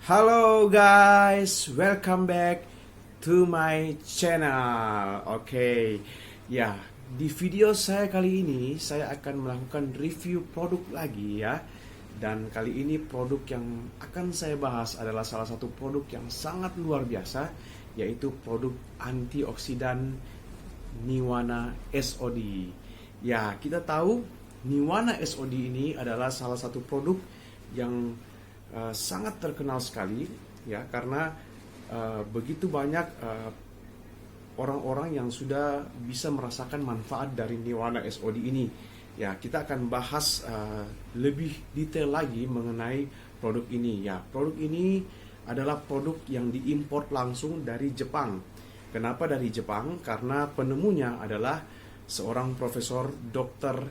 Halo guys, welcome back to my channel. Oke, ya di video saya kali ini saya akan melakukan review produk lagi ya. Dan kali ini produk yang akan saya bahas adalah salah satu produk yang sangat luar biasa, yaitu produk antioksidan Niwana SOD. Ya, kita tahu Niwana SOD ini adalah salah satu produk yang sangat terkenal sekali ya, karena begitu banyak orang-orang yang sudah bisa merasakan manfaat dari Niwana SOD ini. Ya, kita akan bahas lebih detail lagi mengenai produk ini. Ya, produk ini adalah produk yang diimpor langsung dari Jepang. Kenapa dari Jepang? Karena penemunya adalah seorang profesor dokter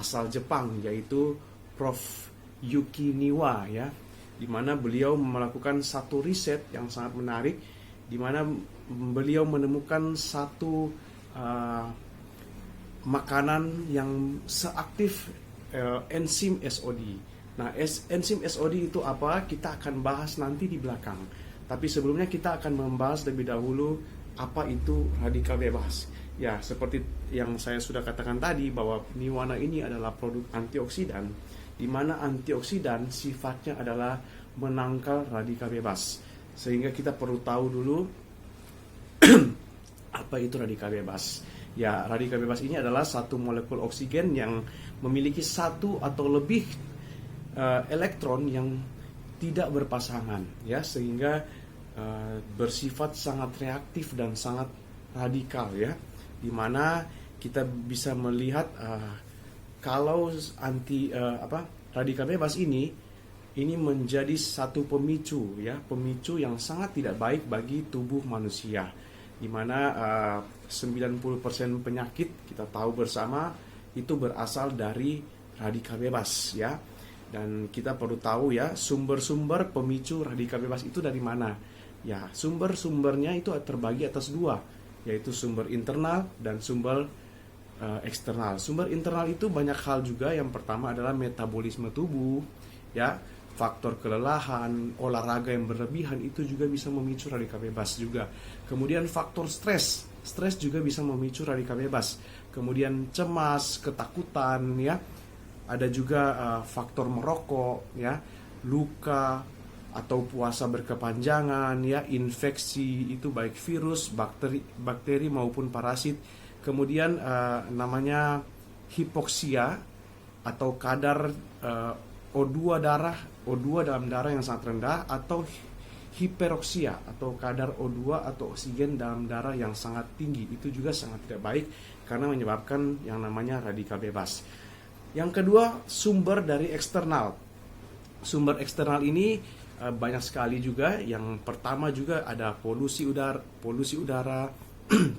asal Jepang, yaitu Prof. Yuki Niwa ya, di mana beliau melakukan satu riset yang sangat menarik, di mana beliau menemukan satu makanan yang seaktif enzim SOD. Nah, enzim SOD itu apa? Kita akan bahas nanti di belakang. Tapi sebelumnya kita akan membahas lebih dahulu apa itu radikal bebas. Ya, seperti yang saya sudah katakan tadi bahwa Niwana ini adalah produk antioksidan, di mana antioksidan sifatnya adalah menangkal radikal bebas. Sehingga kita perlu tahu dulu apa itu radikal bebas. Ya, radikal bebas ini adalah satu molekul oksigen yang memiliki satu atau lebih elektron yang tidak berpasangan ya, sehingga bersifat sangat reaktif dan sangat radikal ya, di mana kita bisa melihat kalau radikal bebas ini menjadi satu pemicu ya, pemicu yang sangat tidak baik bagi tubuh manusia, di mana 90% penyakit kita tahu bersama itu berasal dari radikal bebas ya. Dan kita perlu tahu ya, sumber-sumber pemicu radikal bebas itu dari mana. Ya, sumber-sumbernya itu terbagi atas dua, yaitu sumber internal dan sumber eksternal. Sumber internal itu banyak hal juga. Yang pertama adalah metabolisme tubuh ya, faktor kelelahan, olahraga yang berlebihan itu juga bisa memicu radikal bebas juga. Kemudian faktor stres juga bisa memicu radikal bebas. Kemudian cemas, ketakutan ya. Ada juga faktor merokok ya, luka atau puasa berkepanjangan ya, infeksi itu baik virus, bakteri maupun parasit. Kemudian namanya hipoksia atau kadar O2 dalam darah yang sangat rendah, atau hiperoksia atau kadar O2 atau oksigen dalam darah yang sangat tinggi. Itu juga sangat tidak baik karena menyebabkan yang namanya radikal bebas. Yang kedua, sumber dari eksternal. Sumber eksternal ini banyak sekali juga. Yang pertama juga ada polusi udara,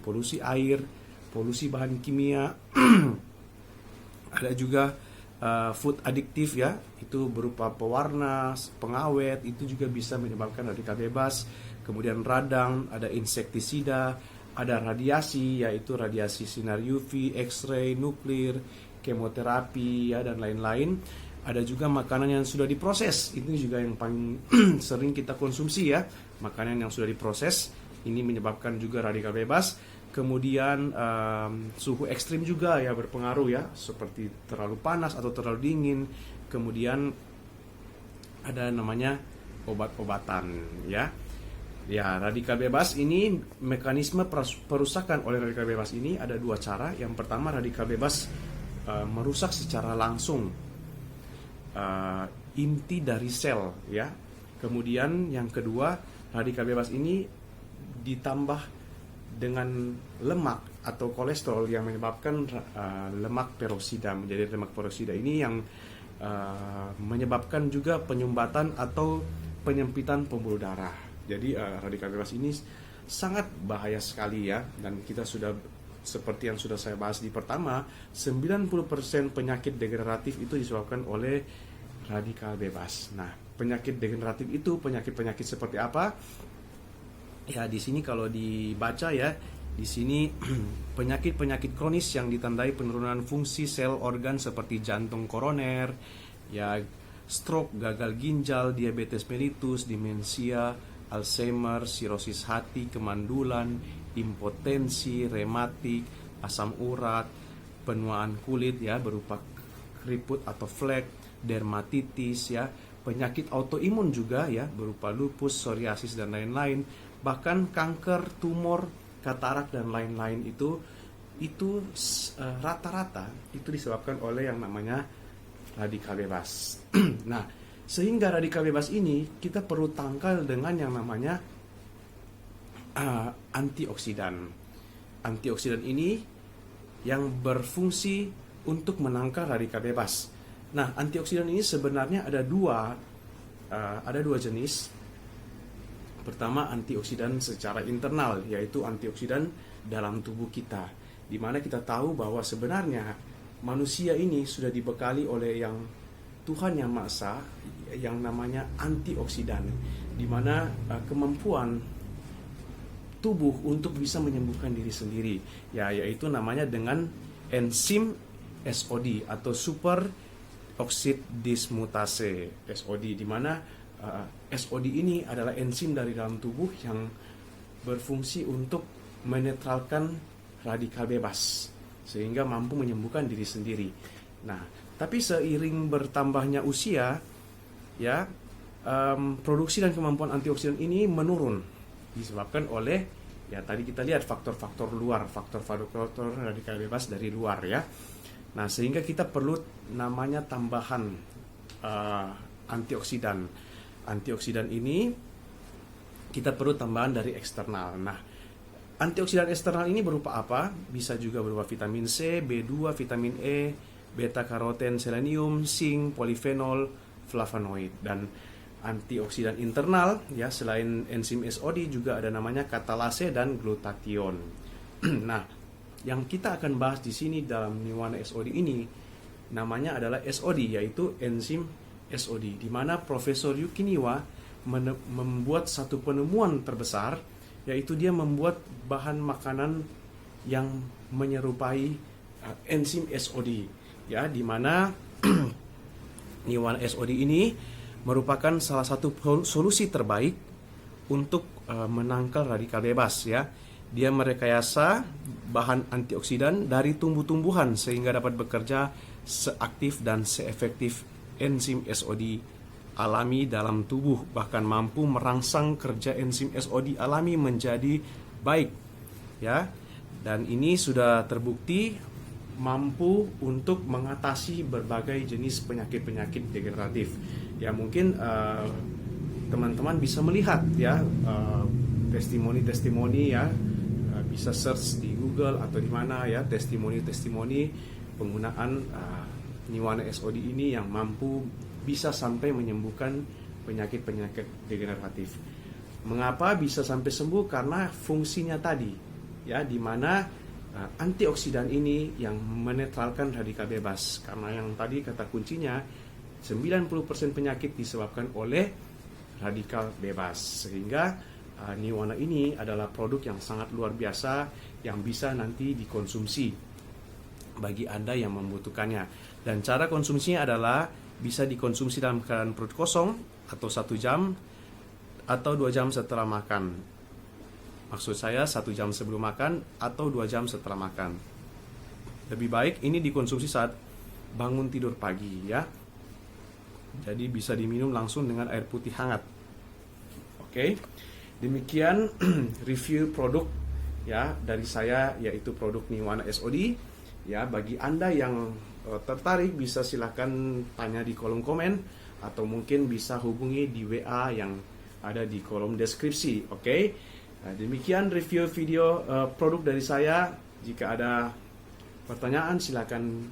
polusi air, polusi bahan kimia. Ada juga food adiktif ya, itu berupa pewarna, pengawet, itu juga bisa menyebabkan radikal bebas. Kemudian radang, ada insektisida, ada radiasi, yaitu radiasi sinar UV, X-ray, nuklir, kemoterapi ya, dan lain-lain. Ada juga makanan yang sudah diproses, itu juga yang paling sering kita konsumsi ya, makanan yang sudah diproses, ini menyebabkan juga radikal bebas. Kemudian suhu ekstrim juga ya berpengaruh ya, seperti terlalu panas atau terlalu dingin. Kemudian ada namanya obat-obatan ya. Ya, radikal bebas ini, mekanisme perusakan oleh radikal bebas ini ada dua cara. Yang pertama, radikal bebas merusak secara langsung inti dari sel ya. Kemudian yang kedua, radikal bebas ini ditambah dengan lemak atau kolesterol yang menyebabkan lemak peroksida menjadi lemak peroksida. Ini yang menyebabkan juga penyumbatan atau penyempitan pembuluh darah. Jadi radikal bebas ini sangat bahaya sekali ya, dan kita sudah, seperti yang sudah saya bahas di pertama, 90% penyakit degeneratif itu disebabkan oleh radikal bebas. Nah, penyakit degeneratif itu penyakit-penyakit seperti apa? Ya, di sini kalau dibaca ya, di sini penyakit-penyakit kronis yang ditandai penurunan fungsi sel organ seperti jantung koroner, ya, stroke, gagal ginjal, diabetes mellitus, demensia, Alzheimer, sirosis hati, kemandulan, impotensi, rematik, asam urat, penuaan kulit ya berupa keriput atau flek, dermatitis ya, penyakit autoimun juga ya berupa lupus, psoriasis dan lain-lain, bahkan kanker, tumor, katarak dan lain-lain itu rata-rata itu disebabkan oleh yang namanya radikal bebas. Nah, sehingga radikal bebas ini kita perlu tangkal dengan yang namanya antioksidan. Antioksidan ini yang berfungsi untuk menangkal radikal bebas. Nah, antioksidan ini sebenarnya ada dua jenis. Pertama, antioksidan secara internal, yaitu antioksidan dalam tubuh kita, di mana kita tahu bahwa sebenarnya manusia ini sudah dibekali oleh yang Tuhan Yang Maha Esa yang namanya antioksidan, di mana kemampuan tubuh untuk bisa menyembuhkan diri sendiri, yaitu namanya dengan enzim SOD atau super oksid dismutase SOD, di mana SOD ini adalah enzim dari dalam tubuh yang berfungsi untuk menetralkan radikal bebas sehingga mampu menyembuhkan diri sendiri. Nah, tapi seiring bertambahnya usia, ya produksi dan kemampuan antioksidan ini menurun disebabkan oleh tadi kita lihat faktor-faktor luar, faktor-faktor radikal bebas dari luar ya. Nah, sehingga kita perlu namanya tambahan antioksidan. Antioksidan ini kita perlu tambahan dari eksternal. Nah, antioksidan eksternal ini berupa apa? Bisa juga berupa vitamin C, B2, vitamin E, beta karoten, selenium, zinc, polifenol, flavonoid. Dan antioksidan internal ya selain enzim SOD juga ada namanya katalase dan glutathione. Nah, yang kita akan bahas di sini dalam Niwana SOD ini namanya adalah SOD, yaitu enzim SOD, di mana Profesor Yuki Niwa membuat satu penemuan terbesar, yaitu dia membuat bahan makanan yang menyerupai enzim SOD ya, di mana Niwana SOD ini merupakan salah satu solusi terbaik untuk menangkal radikal bebas ya. Dia merekayasa bahan antioksidan dari tumbuh-tumbuhan sehingga dapat bekerja seaktif dan seefektif enzim SOD alami dalam tubuh, bahkan mampu merangsang kerja enzim SOD alami menjadi baik ya. Dan ini sudah terbukti mampu untuk mengatasi berbagai jenis penyakit-penyakit degeneratif. Ya, mungkin teman-teman bisa melihat ya testimoni-testimoni ya, bisa search di Google atau di mana ya, testimoni-testimoni penggunaan Niwana SOD ini yang mampu bisa sampai menyembuhkan penyakit-penyakit degeneratif. Mengapa bisa sampai sembuh? Karena fungsinya tadi ya, di mana antioksidan ini yang menetralkan radikal bebas. Karena yang tadi kata kuncinya 90% penyakit disebabkan oleh radikal bebas. Sehingga Niwana ini adalah produk yang sangat luar biasa yang bisa nanti dikonsumsi bagi Anda yang membutuhkannya. Dan cara konsumsinya adalah bisa dikonsumsi dalam keadaan perut kosong atau 1 jam atau 2 jam setelah makan. Maksud saya 1 jam sebelum makan atau 2 jam setelah makan. Lebih baik ini dikonsumsi saat bangun tidur pagi ya. Jadi bisa diminum langsung dengan air putih hangat. Oke. Demikian review produk ya dari saya, yaitu produk Niwana SOD. Ya, bagi Anda yang tertarik bisa silakan tanya di kolom komen atau mungkin bisa hubungi di WA yang ada di kolom deskripsi. Oke. Nah, demikian review video produk dari saya. Jika ada pertanyaan silakan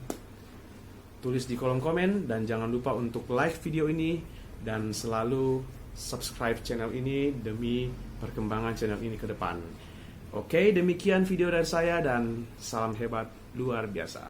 tulis di kolom komen, dan jangan lupa untuk like video ini dan selalu subscribe channel ini demi perkembangan channel ini ke depan. Oke, demikian video dari saya dan salam hebat luar biasa.